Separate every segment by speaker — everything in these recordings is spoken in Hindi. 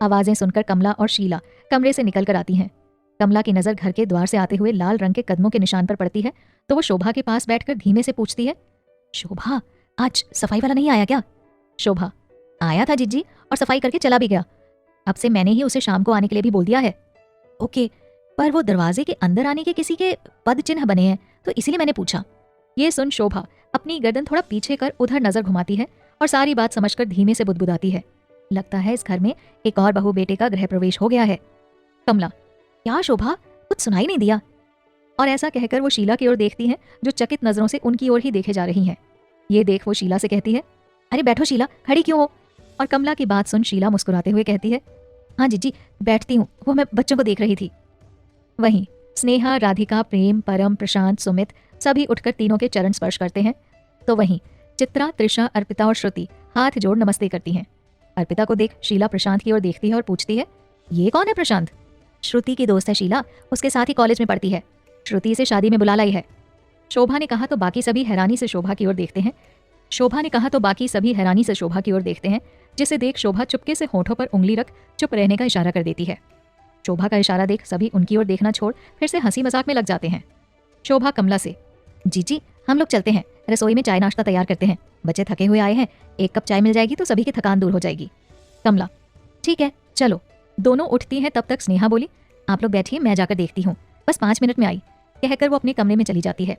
Speaker 1: आवाजें सुनकर कमला और शीला कमरे से निकल कर आती हैं। कमला की नजर घर के द्वार से आते हुए लाल रंग के कदमों के निशान पर पड़ती है तो वो शोभा के पास बैठकर धीमे से पूछती है, शोभा, आज सफाई वाला नहीं आया क्या? शोभा, आया था जीजी और सफाई करके चला भी गया। अब से मैंने ही उसे शाम को आने के लिए भी बोल दिया है। ओके, पर वो दरवाजे के अंदर आने के किसी के पद चिन्ह बने हैं तो इसीलिए मैंने पूछा। ये सुन शोभा अपनी गर्दन थोड़ा पीछे कर उधर नजर घुमाती है और सारी बात समझकर धीमे से बुदबुदाती है, लगता है इस घर में एक और बहू बेटे का गृह प्रवेश हो गया है। कमला, क्या शोभा, कुछ सुनाई नहीं दिया? और ऐसा कहकर वो शीला की ओर देखती हैं जो चकित नजरों से उनकी ओर ही देखे जा रही हैं। ये देख वो शीला से कहती है, अरे बैठो शीला, खड़ी क्यों हो? और कमला की बात सुन शीला मुस्कुराते हुए कहती है, हाँ जीजी बैठती हूँ, वो मैं बच्चों को देख रही थी। वहीं स्नेहा, राधिका, प्रेम, परम, प्रशांत, सुमित सभी उठकर तीनों के चरण स्पर्श करते हैं। तो वहीं चित्रा, त्रिशा, अर्पिता और श्रुति हाथ जोड़ नमस्ते करती हैं। अर्पिता को देख शीला प्रशांत की ओर देखती है और पूछती है, ये कौन है प्रशांत? श्रुति की दोस्त है शीला, उसके साथ ही कॉलेज में पढ़ती है। श्रुति इसे शादी में बुला लाई है। शोभा ने कहा तो बाकी सभी हैरानी से शोभा की ओर देखते हैं। जिसे देख शोभा चुपके से होठों पर उंगली रख चुप रहने का इशारा कर देती है। शोभा का इशारा देख सभी उनकी ओर देखना छोड़ फिर से हंसी मजाक में लग जाते हैं। शोभा कमला से, जीजी हम लोग चलते हैं, रसोई में चाय नाश्ता तैयार करते हैं, बच्चे थके हुए आए हैं, 1 कप चाय मिल जाएगी तो सभी की थकान दूर हो जाएगी। कमला, ठीक है चलो। दोनों उठती हैं तब तक स्नेहा बोली, आप लोग बैठिए, मैं जाकर देखती हूँ, बस 5 मिनट में आई, कहकर वो अपने कमरे में चली जाती है।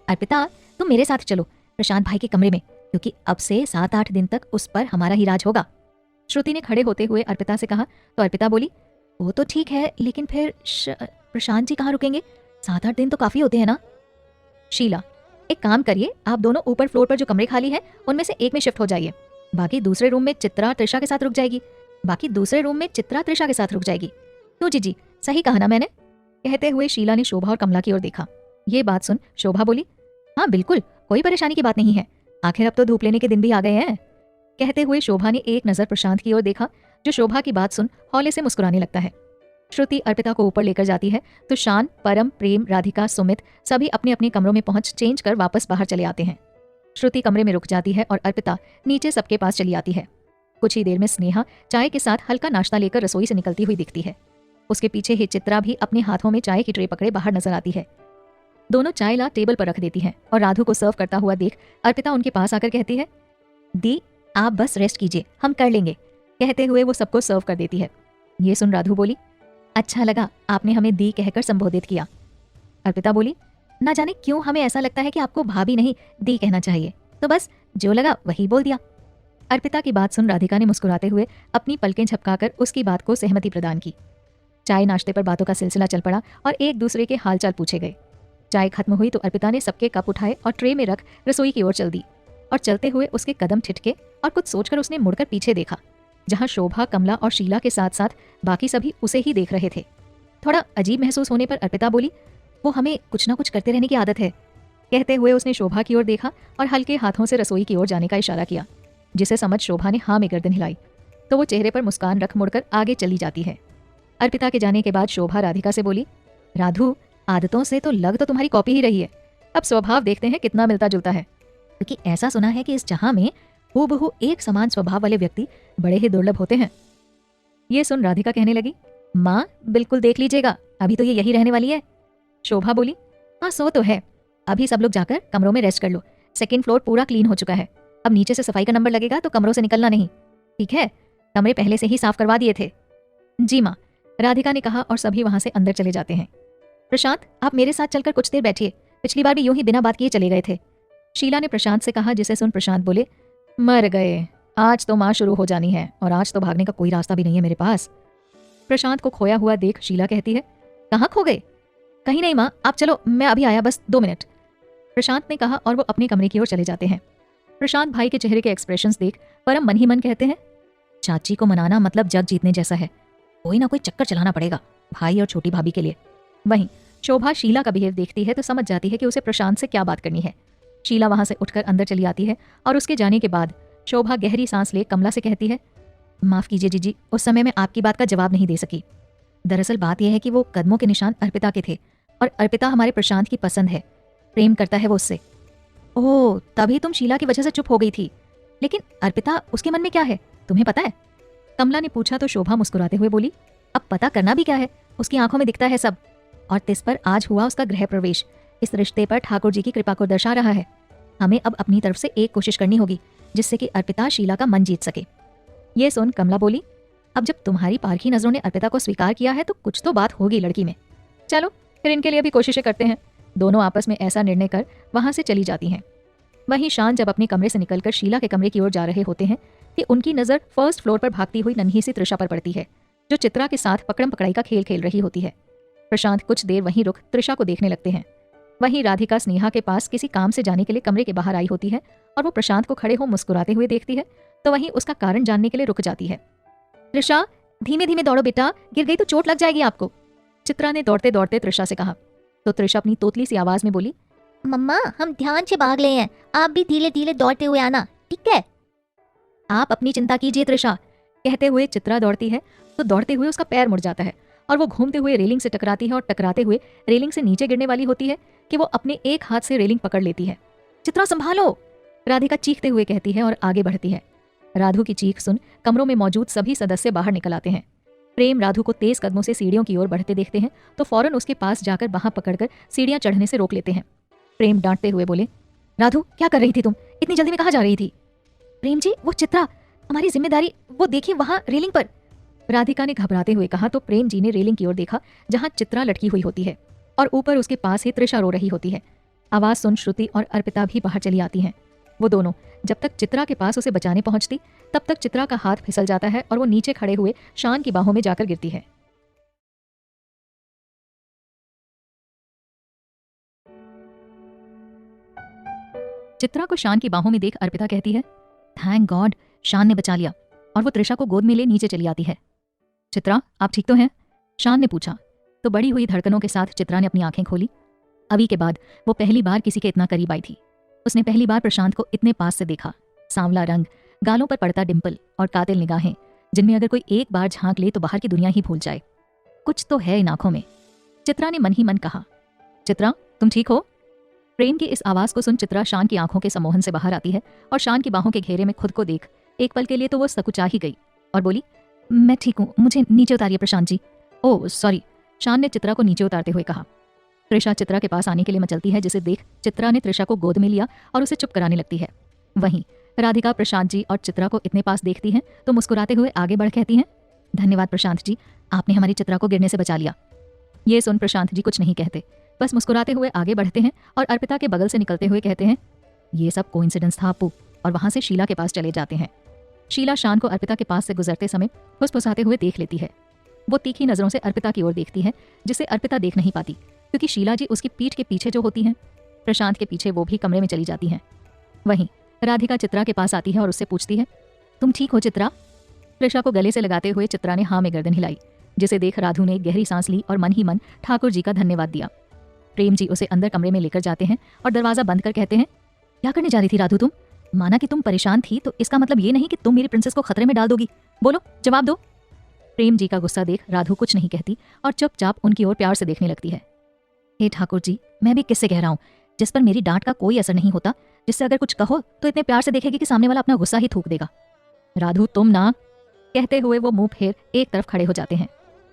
Speaker 1: अर्पिता, तुम मेरे साथ चलो प्रशांत भाई के कमरे में, क्योंकि अब से 7-8 दिन तक उस पर हमारा ही राज होगा। श्रुति ने खड़े होते हुए अर्पिता से कहा तो अर्पिता बोली, वो तो ठीक है, लेकिन फिर प्रशांत जी कहाँ रुकेंगे? 7-8 दिन तो काफी होते हैं ना। शीला, एक काम करिए, आप दोनों ऊपर फ्लोर पर जो कमरे खाली हैं उनमें से एक में शिफ्ट हो जाइए, बाकी दूसरे रूम में चित्रा त्रिशा के साथ रुक जाएगी। क्यों जीजी, सही कहा ना मैंने? कहते हुए शीला ने शोभा और कमला की ओर देखा। ये बात सुन शोभा बोली, हाँ बिल्कुल, कोई परेशानी की बात नहीं है, आखिर अब तो धूप लेने के दिन भी आ गए हैं। कहते हुए शोभा ने एक नजर प्रशांत की ओर देखा जो शोभा की बात सुन हौले से मुस्कुराने लगता है। श्रुति अर्पिता को ऊपर लेकर जाती है तो शान, परम, प्रेम, राधिका, सुमित सभी अपने अपने कमरों में पहुंच चेंज कर वापस बाहर चले आते हैं। श्रुति कमरे में रुक जाती है और अर्पिता नीचे सबके पास चली आती है। कुछ ही देर में स्नेहा चाय के साथ हल्का नाश्ता लेकर रसोई से निकलती हुई दिखती है। उसके पीछे ही चित्रा भी अपने हाथों में चाय की ट्रे पकड़े बाहर नजर आती है। दोनों चाय ला टेबल पर रख देती हैं और राधु को सर्व करता हुआ देख अर्पिता उनके पास आकर कहती है, दी आप बस रेस्ट कीजिए, हम कर लेंगे। कहते हुए वो सबको सर्व कर देती है। ये सुन राधु बोली, अच्छा लगा आपने हमें दी कहकर संबोधित किया। अर्पिता बोली, ना जाने क्यों हमें ऐसा लगता है कि आपको भाभी नहीं दी कहना चाहिए, तो बस जो लगा वही बोल दिया। अर्पिता की बात सुन राधिका ने मुस्कुराते हुए अपनी पलकें झपकाकर उसकी बात को सहमति प्रदान की। चाय नाश्ते पर बातों का सिलसिला चल पड़ा और एक दूसरे के हालचाल पूछे गए। चाय खत्म हुई तो अर्पिता ने सबके कप उठाए और ट्रे में रख रसोई की ओर चल दी और चलते हुए उसके कदम ठिठके और कुछ सोचकर उसने मुड़कर पीछे देखा, जहां शोभा, कमला और शीला के साथ साथ बाकी सभी उसे ही देख रहे थे। थोड़ा अजीब महसूस होने पर अर्पिता बोली, वो हमें कुछ ना कुछ करते रहने की आदत है। कहते हुए उसने शोभा की ओर देखा और हल्के हाथों से रसोई की ओर जाने का इशारा किया, जिसे समझ शोभा ने हाँ में गर्दन हिलाई तो वो चेहरे पर मुस्कान रख मुड़कर आगे चली जाती है। अर्पिता के जाने के बाद शोभा राधिका से बोली, राधु, आदतों से तो लग तो तुम्हारी कॉपी ही रही है, अब स्वभाव देखते हैं कितना मिलता जुलता है, क्योंकि ऐसा सुना है कि इस जहां में हूबहू एक समान स्वभाव वाले व्यक्ति बड़े ही दुर्लभ होते हैं। ये सुन राधिका कहने लगी, माँ बिल्कुल देख लीजिएगा, अभी तो ये यही रहने वाली है। शोभा बोली, हाँ सो तो है, अभी सब लोग जाकर कमरों में रेस्ट कर लो, 2nd फ्लोर पूरा क्लीन हो चुका है, अब नीचे से सफाई का नंबर लगेगा तो कमरों से निकलना नहीं, ठीक है? कमरे पहले से ही साफ करवा दिए थे। जी माँ, राधिका ने कहा और सभी वहां से अंदर चले जाते हैं। प्रशांत, आप मेरे साथ चलकर कुछ देर बैठिए, पिछली बार भी यूं ही बिना बात किए चले गए थे। शीला ने प्रशांत से कहा, जिसे सुन प्रशांत बोले, मर गए, आज तो माँ शुरू हो जानी है और आज तो भागने का कोई रास्ता भी नहीं है मेरे पास। प्रशांत को खोया हुआ देख शीला कहती है, कहाँ खो गए? कहीं नहीं माँ, आप चलो, मैं अभी आया, बस 2 मिनट। प्रशांत ने कहा और वो अपने कमरे की ओर चले जाते हैं। प्रशांत भाई के चेहरे के एक्सप्रेशंस देख परम मन ही मन कहते हैं, चाची को मनाना मतलब जग जीतने जैसा है, कोई ना कोई चक्कर चलाना पड़ेगा भाई और छोटी भाभी के लिए। वहीं शोभा शीला का बिहेव देखती है तो समझ जाती है कि उसे प्रशांत से क्या बात करनी है। शीला वहां से उठकर अंदर चली आती है और उसके जाने के बाद शोभा गहरी सांस ले कमला से कहती है, माफ कीजिए जीजी, उस समय मैं आपकी बात का जवाब नहीं दे सकी। दरअसल बात यह है कि वो कदमों के निशान अर्पिता के थे और अर्पिता हमारे प्रशांत की पसंद है, प्रेम करता है वो उससे। ओह, तभी तुम शीला की वजह से चुप हो गई थी, लेकिन अर्पिता, उसके मन में क्या है तुम्हें पता है? कमला ने पूछा तो शोभा मुस्कुराते हुए बोली, अब पता करना भी क्या है, उसकी आंखों में दिखता है सब। और तिस पर आज हुआ उसका गृह प्रवेश इस रिश्ते पर ठाकुर जी की कृपा को दर्शा रहा है। हमें अब अपनी तरफ से एक कोशिश करनी होगी जिससे कि अर्पिता शीला का मन जीत सके। ये सुन कमला बोली, अब जब तुम्हारी पारखी नजरों ने अर्पिता को स्वीकार किया है तो कुछ तो बात होगी लड़की में। चलो फिर इनके लिए भी कोशिशें करते हैं। दोनों आपस में ऐसा निर्णय कर वहां से चली जाती हैं। वहीं शान जब अपने कमरे से निकलकर शीला के कमरे की ओर जा रहे होते हैं कि उनकी नजर फर्स्ट फ्लोर पर भागती हुई नन्ही सी त्रिशा पर पड़ती है, जो चित्रा के साथ पकड़म पकड़ाई का खेल खेल रही होती है। प्रशांत कुछ देर वहीं रुक त्रिशा को देखने लगते हैं। वहीं राधिका स्नेहा के पास किसी काम से जाने के लिए कमरे के बाहर आई होती है और वो प्रशांत को खड़े हो मुस्कुराते हुए देखती है तो वहीं उसका कारण जानने के लिए रुक जाती है। त्रिशा, धीमे धीमे दौड़ो बेटा, गिर गई तो चोट लग जाएगी आपको, चित्रा ने दौड़ते दौड़ते त्रिशा से कहा। तो त्रिशा अपनी तोतली सी आवाज में बोली,
Speaker 2: मम्मा हम ध्यान से भाग रहे हैं, आप भी धीरे धीरे दौड़ते हुए आना, ठीक है?
Speaker 1: आप अपनी चिंता कीजिए त्रिशा। कहते हुए चित्रा दौड़ती है तो दौड़ते हुए उसका पैर मुड़ जाता है और वो घूमते हुए रेलिंग से टकराती है और टकराते हुए रेलिंग से नीचे गिरने वाली होती है कि वो अपने एक हाथ से रेलिंग पकड़ लेती है। चित्रा संभालो, राधिका चीखते हुए कहती है और आगे बढ़ती है। राधु की चीख सुन कमरों में मौजूद सभी सदस्य बाहर निकल आते हैं। प्रेम राधु को तेज कदमों से सीढ़ियों की ओर बढ़ते देखते हैं तो फौरन उसके पास जाकर बाहां पकड़कर सीढ़ियां चढ़ने से रोक लेते हैं। प्रेम डांटते हुए बोले, राधु क्या कर रही थी तुम, इतनी जल्दी में कहाँ जा रही थी? प्रेम जी वो चित्रा, हमारी जिम्मेदारी, वो देखिए वहां रेलिंग पर, राधिका ने घबराते हुए कहा। तो प्रेम जी ने रेलिंग की ओर देखा जहां चित्रा लटकी हुई होती है और ऊपर उसके पास ही त्रिशा रो रही होती है। आवाज सुन श्रुति और अर्पिता भी बाहर चली आती हैं। वो दोनों जब तक चित्रा के पास उसे बचाने पहुंचती तब तक चित्रा का हाथ फिसल जाता है और वो नीचे खड़े हुए शान की बाहों में जाकर गिरती है। चित्रा को शान की बाहों में देख अर्पिता कहती है, थैंक गॉड शान ने बचा लिया, और वो त्रिशा को गोद में ले नीचे चली आती है। चित्रा आप ठीक तो हैं? शान ने पूछा। तो बड़ी हुई धड़कनों के साथ चित्रा ने अपनी आंखें खोली। अभी के बाद वो पहली बार किसी के इतना करीब आई थी। उसने पहली बार प्रशांत को इतने पास से देखा। सांवला रंग, गालों पर पड़ता डिंपल और कातिल निगाहें जिनमें अगर कोई एक बार झांक ले तो बाहर की दुनिया ही भूल जाए। कुछ तो है इन आंखों में, चित्रा ने मन ही मन कहा। चित्रा तुम ठीक हो? प्रेम की इस आवाज को सुन चित्रा शान की आंखों के सम्मोहन से बाहर आती है और शान की बाहों के घेरे में खुद को देख एक पल के लिए तो वो सकुचा ही गई और बोली, मैं ठीक हूँ, मुझे नीचे उतारिए प्रशांत जी। ओह सॉरी, शान ने चित्रा को नीचे उतारते हुए कहा। त्रिशा चित्रा के पास आने के लिए मचलती है जिसे देख चित्रा ने त्रिशा को गोद में लिया और उसे चुप कराने लगती है। वहीं राधिका प्रशांत जी और चित्रा को इतने पास देखती हैं तो मुस्कुराते हुए आगे बढ़ कहती हैं, धन्यवाद प्रशांत जी, आपने हमारी चित्रा को गिरने से बचा लिया। ये सुन प्रशांत जी कुछ नहीं कहते, बस मुस्कुराते हुए आगे बढ़ते हैं और अर्पिता के बगल से निकलते हुए कहते हैं, ये सब कोइंसिडेंस था अप्पू, और वहां से शीला के पास चले जाते हैं। शीला शान को अर्पिता के पास से गुजरते समय फुसफुसाते हुए देख लेती है। वो तीखी नजरों से अर्पिता की ओर देखती है जिसे अर्पिता देख नहीं पाती क्योंकि शीला जी उसकी पीठ के पीछे जो होती हैं। प्रशांत के पीछे वो भी कमरे में चली जाती हैं। वहीं राधिका चित्रा के पास आती है और उससे पूछती है, तुम ठीक हो चित्रा? त्रिशा को गले से लगाते हुए चित्रा ने हाँ में गर्दन हिलाई, जिसे देख राधु ने गहरी सांस ली और मन ही मन ठाकुर जी का धन्यवाद दिया। प्रेम जी उसे अंदर कमरे में लेकर जाते हैं और दरवाजा बंद कर कहते हैं, क्या करने जा रही थी राधु तुम? माना कि तुम परेशान थी तो इसका मतलब ये नहीं कि तुम मेरी प्रिंसेस को खतरे में डाल दोगी। बोलो, जवाब दो। प्रेम जी का गुस्सा देख राधु कुछ नहीं कहती और चुपचाप उनकी ओर प्यार से देखने लगती है। हे ठाकुर जी, मैं भी किससे कह रहा हूँ जिस पर मेरी डांट का कोई असर नहीं होता, जिससे अगर कुछ कहो तो इतने प्यार से देखेगी कि सामने वाला अपना गुस्सा ही थूक देगा। राधु तुम ना, कहते हुए वो मुंह फेर एक तरफ खड़े हो जाते हैं।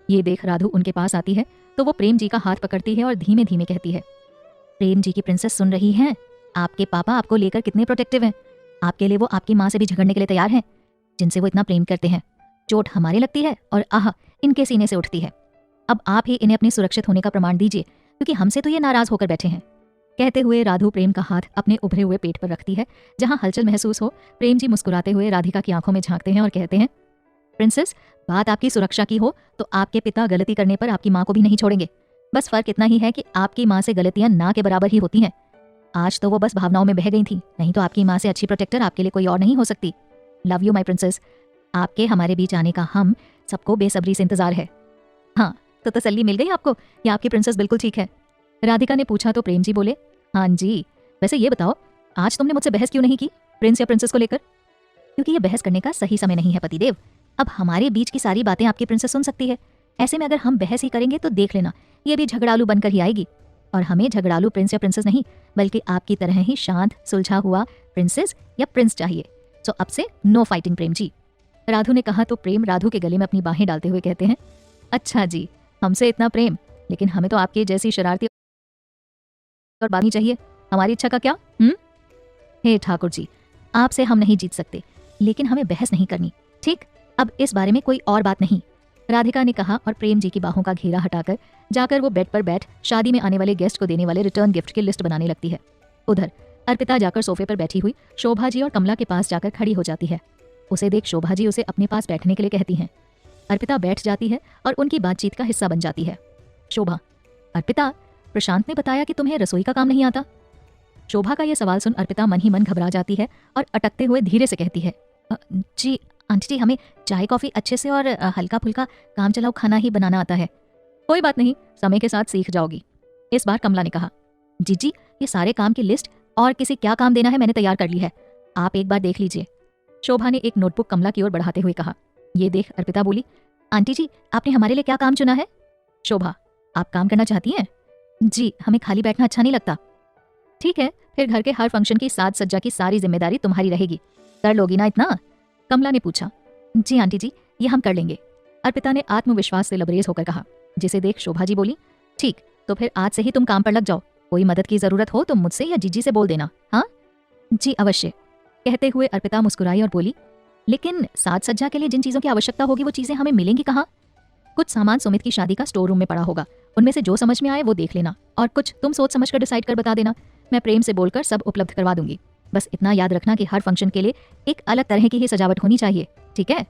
Speaker 1: ये देख राधु उनके पास आती है तो वो प्रेम जी का हाथ पकड़ती है और धीमे धीमे कहती है, प्रेम जी की प्रिंसेस सुन रही हैं, आपके पापा आपको लेकर कितने प्रोटेक्टिव हैं। आपके लिए वो आपकी माँ से भी झगड़ने के लिए तैयार हैं, जिनसे वो इतना प्रेम करते हैं। चोट हमारे लगती है और आह इनके सीने से उठती है। अब आप ही इन्हें अपने सुरक्षित होने का प्रमाण दीजिए क्योंकि हमसे तो ये नाराज होकर बैठे हैं। कहते हुए राधु प्रेम का हाथ अपने उभरे हुए पेट पर रखती है जहां हलचल महसूस हो। प्रेम जी मुस्कुराते हुए राधिका की आंखों में झांकते हैं और कहते हैं, प्रिंसेस बात आपकी सुरक्षा की हो तो आपके पिता गलती करने पर आपकी माँ को भी नहीं छोड़ेंगे। बस फर्क इतना ही है कि आपकी माँ से गलतियां ना के बराबर ही होती हैं। आज तो वो बस भावनाओं में बह गई थी, नहीं तो आपकी माँ से अच्छी प्रोटेक्टर आपके लिए कोई और नहीं हो सकती। Love you my princess. आपके हमारे बीच आने का हम सबको बेसब्री से इंतजार है। हाँ तो तसल्ली मिल गई आपको, या आपकी प्रिंसेस बिल्कुल ठीक है? राधिका ने पूछा तो प्रेम जी बोले, हाँ जी। वैसे ये बताओ आज तुमने मुझसे बहस क्यों नहीं की प्रिंस या प्रिंसेस को लेकर? क्योंकि ये बहस करने का सही समय नहीं है पतिदेव। अब हमारे बीच की सारी बातें आपकी प्रिंसेस सुन सकती है। ऐसे में अगर हम बहस ही करेंगे तो देख लेना ये भी झगड़ालू बनकर ही आएगी। और हमें झगड़ालू प्रिंस या प्रिंसेस नहीं बल्कि आपकी तरह ही शांत सुलझा हुआ प्रिंसेस या प्रिंस चाहिए। सो अब से नो फाइटिंग प्रेम जी। राधु ने कहा तो प्रेम राधु के गले में अपनी बाहें डालते हुए कहते हैं, अच्छा जी, हमसे इतना प्रेम, लेकिन हमें तो आपके जैसी शरारती और बानी चाहिए। हमारी इच्छा का क्या? हे ठाकुर जी, आपसे हम नहीं जीत सकते, लेकिन हमें बहस नहीं करनी, ठीक? अब इस बारे में कोई और बात नहीं, राधिका ने कहा और प्रेम जी की बाहों का घेरा हटाकर जाकर वो बेड पर बैठ शादी में आने वाले गेस्ट को देने वाले रिटर्न गिफ्ट की लिस्ट बनाने लगती है। उधर अर्पिता जाकर सोफे पर बैठी हुई शोभा जी और कमला के पास जाकर खड़ी हो जाती है। उसे देख शोभा जी उसे अपने पास बैठने के लिए कहती हैं। अर्पिता बैठ जाती है और उनकी बातचीत का हिस्सा बन जाती है। शोभा, अर्पिता, प्रशांत ने बताया कि तुम्हें रसोई का काम नहीं आता। शोभा का यह सवाल सुन अर्पिता मन ही मन घबरा जाती है और अटकते हुए धीरे से कहती है, जी आंटी जी, हमें चाय कॉफी अच्छे से और हल्का फुल्का काम चलाओ खाना ही बनाना आता है। कोई बात नहीं, समय के साथ सीख जाओगी। इस बार कमला ने कहा, जीजी, ये सारे काम की लिस्ट और किसी क्या काम देना है मैंने तैयार कर ली है, आप एक बार देख लीजिए। शोभा ने एक नोटबुक कमला की ओर बढ़ाते हुए कहा। ये देख अर्पिता बोली, आंटी जी, आपने हमारे लिए क्या काम चुना है? शोभा, आप काम करना चाहती हैं? जी, हमें खाली बैठना अच्छा नहीं लगता। ठीक है, फिर घर के हर फंक्शन की साज सज्जा की सारी जिम्मेदारी तुम्हारी रहेगी, कर लोगी ना इतना? कमला ने पूछा। जी आंटी जी, ये हम कर लेंगे, अर्पिता ने आत्मविश्वास से लबरेज होकर कहा। जिसे देख शोभा जी बोली, ठीक, तो फिर आज से ही तुम काम पर लग जाओ, कोई मदद की जरूरत हो तो मुझसे या जीजी से बोल देना। हाँ जी अवश्य, कहते हुए अर्पिता मुस्कुराई और बोली, लेकिन साज सज्जा के लिए जिन चीजों की आवश्यकता होगी वो चीजें हमें मिलेंगी कहाँ? कुछ सामान सुमित की शादी का स्टोर रूम में पड़ा होगा, उनमें से जो समझ में आए वो देख लेना, और कुछ तुम सोच समझ कर डिसाइड कर बता देना, मैं प्रेम से बोलकर सब उपलब्ध करवा दूंगी। बस इतना याद रखना कि हर फंक्शन के लिए एक अलग तरह की ही सजावट होनी चाहिए, ठीक है?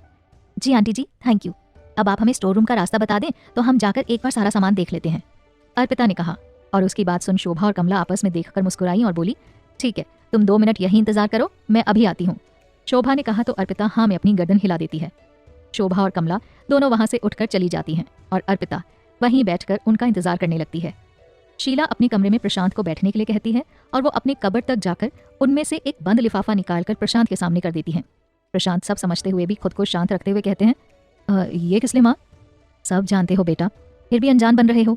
Speaker 1: जी आंटी जी, थैंक यू। अब आप हमें स्टोर रूम का रास्ता बता दें तो हम जाकर एक बार सारा सामान देख लेते हैं, अर्पिता ने कहा। और उसकी बात सुन शोभा और कमला आपस में देखकर मुस्कुराई और बोली, ठीक है, तुम 2 मिनट यहीं इंतजार करो, मैं अभी आती हूँ। शोभा ने कहा तो अर्पिता हाँ में अपनी गर्दन हिला देती है। शोभा और कमला दोनों वहां से उठकर चली जाती हैं और अर्पिता वहीं बैठकर उनका इंतजार करने लगती है। शीला अपने कमरे में प्रशांत को बैठने के लिए कहती है और वो अपने कबर्ड तक जाकर उनमें से एक बंद लिफाफा निकालकर प्रशांत के सामने कर देती है। प्रशांत सब समझते हुए भी खुद को शांत रखते हुए कहते हैं, ये किस लिए माँ? सब जानते हो बेटा, फिर भी अनजान बन रहे हो।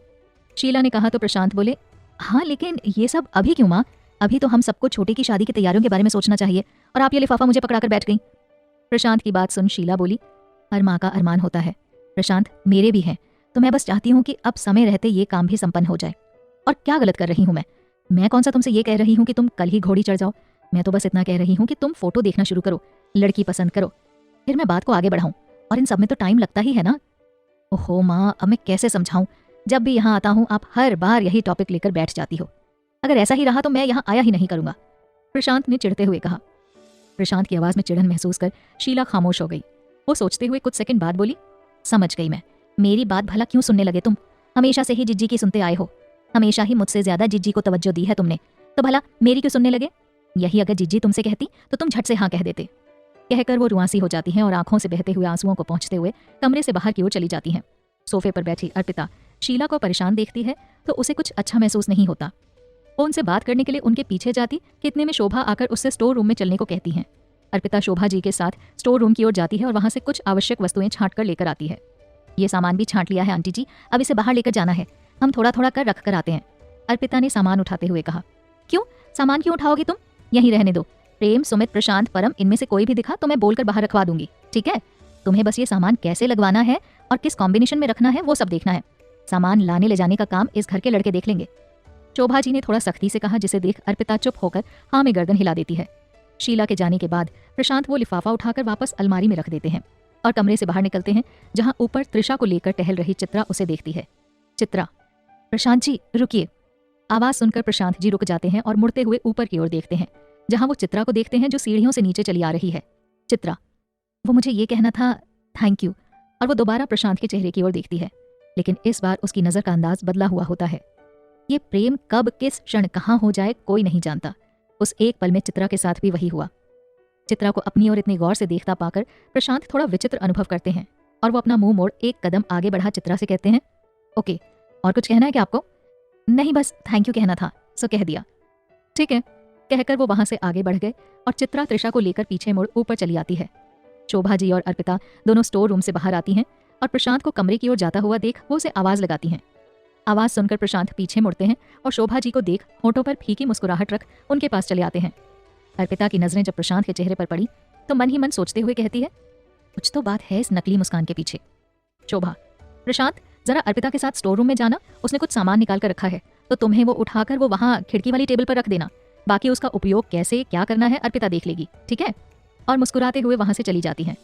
Speaker 1: शीला ने कहा तो प्रशांत बोले, हाँ लेकिन ये सब अभी क्यों माँ? अभी तो हम सबको छोटे की शादी की तैयारियों के बारे में सोचना चाहिए और आप ये लिफाफा मुझे पकड़ाकर बैठ गई। प्रशांत की बात सुन शीला बोली, हर माँ का अरमान होता है प्रशांत, मेरे भी हैं, तो मैं बस चाहती हूँ कि अब समय रहते ये काम भी संपन्न हो जाए। और क्या गलत कर रही हूँ मैं कौन सा तुमसे ये कह रही हूँ कि तुम कल ही घोड़ी चढ़ जाओ, मैं तो बस इतना कह रही हूँ कि तुम फोटो देखना शुरू करो, लड़की पसंद करो, फिर मैं बात को आगे बढ़ाऊं, और इन सब में तो टाइम लगता ही है ना। ओहो माँ, अब मैं कैसे समझाऊं, जब भी यहाँ आता हूँ आप हर बार यही टॉपिक लेकर बैठ जाती हो, अगर ऐसा ही रहा तो मैं यहाँ आया ही नहीं करूंगा, प्रशांत ने चिढ़ते हुए कहा। प्रशांत की आवाज में चिढ़न महसूस कर शीला खामोश हो गई। वो सोचते हुए कुछ सेकंड बाद बोली, समझ गई मैं, मेरी बात भला क्यों सुनने लगे तुम? हमेशा से ही जिज्जी की सुनते आए हो, हमेशा ही मुझसे ज्यादा जिज्जी को तवज्जो दी है तुमने, तो भला मेरी क्यों सुनने लगे? यही अगर जिज्जी तुमसे कहती तो तुम झट से हाँ कह देते। कहकर वो रुआंसी हो जाती हैं और आंखों से बहते हुए आंसुओं को पहुंचते हुए कमरे से बाहर की ओर चली जाती हैं। सोफे पर बैठी अर्पिता शीला को परेशान देखती है तो उसे कुछ अच्छा महसूस नहीं होता। वो उनसे बात करने के लिए उनके पीछे जाती कि इतने में शोभा आकर उससे स्टोर रूम में चलने को कहती हैं। अर्पिता शोभा जी के साथ स्टोर रूम की ओर जाती है और वहां से कुछ आवश्यक वस्तुएं छांट कर लेकर आती है। ये सामान भी छांट लिया है आंटी जी, अब इसे बाहर लेकर जाना है, हम थोड़ा थोड़ा कर रख कर आते हैं, अर्पिता ने सामान उठाते हुए कहा। क्यों सामान क्यों उठाओगी तुम, यहीं रहने दो, प्रेम, सुमित, प्रशांत, परम, इनमें से कोई भी दिखा तो मैं बोलकर बाहर रखवा दूंगी, ठीक है? तुम्हें बस ये सामान कैसे लगवाना है और किस कॉम्बिनेशन में रखना है वो सब देखना है, सामान लाने ले जाने का काम इस घर के लड़के देख लेंगे, शोभा जी ने थोड़ा सख्ती से कहा, जिसे देख अर्पिता चुप होकर हाँ में गर्दन हिला देती है। शीला के जाने के बाद प्रशांत वो लिफाफा उठाकर वापस अलमारी में रख देते हैं और कमरे से बाहर निकलते हैं, जहां ऊपर त्रिशा को लेकर टहल रही चित्रा उसे देखती है। चित्रा, प्रशांत जी रुकिए। आवाज सुनकर प्रशांत जी रुक जाते हैं और मुड़ते हुए ऊपर की ओर देखते हैं, जहां वो चित्रा को देखते हैं जो सीढ़ियों से नीचे चली आ रही है। चित्रा, वो मुझे ये कहना था, थैंक यू। और वो दोबारा प्रशांत के चेहरे की ओर देखती है, लेकिन इस बार उसकी नजर का अंदाज बदला हुआ होता है। ये प्रेम कब किस क्षण कहाँ हो जाए कोई नहीं जानता। उस एक पल में चित्रा के साथ भी वही हुआ। चित्रा को अपनी ओर इतनी गौर से देखता पाकर प्रशांत थोड़ा विचित्र अनुभव करते हैं और वो अपना मुंह मोड़ एक कदम आगे बढ़ा चित्रा से कहते हैं, ओके, और कुछ कहना है क्या आपको? नहीं, बस थैंक यू कहना था, सो कह दिया। ठीक है, कहकर वो वहां से आगे बढ़ गए और चित्रा त्रिशा को लेकर पीछे मुड़ ऊपर चली आती है। शोभा जी और अर्पिता दोनों स्टोर रूम से बाहर आती हैं और प्रशांत को कमरे की ओर जाता हुआ देख वो उसे आवाज लगाती हैं। आवाज सुनकर प्रशांत पीछे मुड़ते हैं और शोभा जी को देख होठों पर फीकी मुस्कुराहट रख उनके पास चले आते हैं। अर्पिता की नजरें जब प्रशांत के चेहरे पर पड़ी तो मन ही मन सोचते हुए कहती है, कुछ तो बात है इस नकली मुस्कान के पीछे। शोभा, प्रशांत जरा अर्पिता के साथ स्टोर रूम में जाना, उसने कुछ सामान निकाल कर रखा है, तो तुम्हें वो उठाकर वो वहाँ खिड़की वाली टेबल पर रख देना। बाकी उसका उपयोग कैसे क्या करना है अर्पिता देख लेगी, ठीक है? और मुस्कुराते हुए वहां से चली जाती हैं।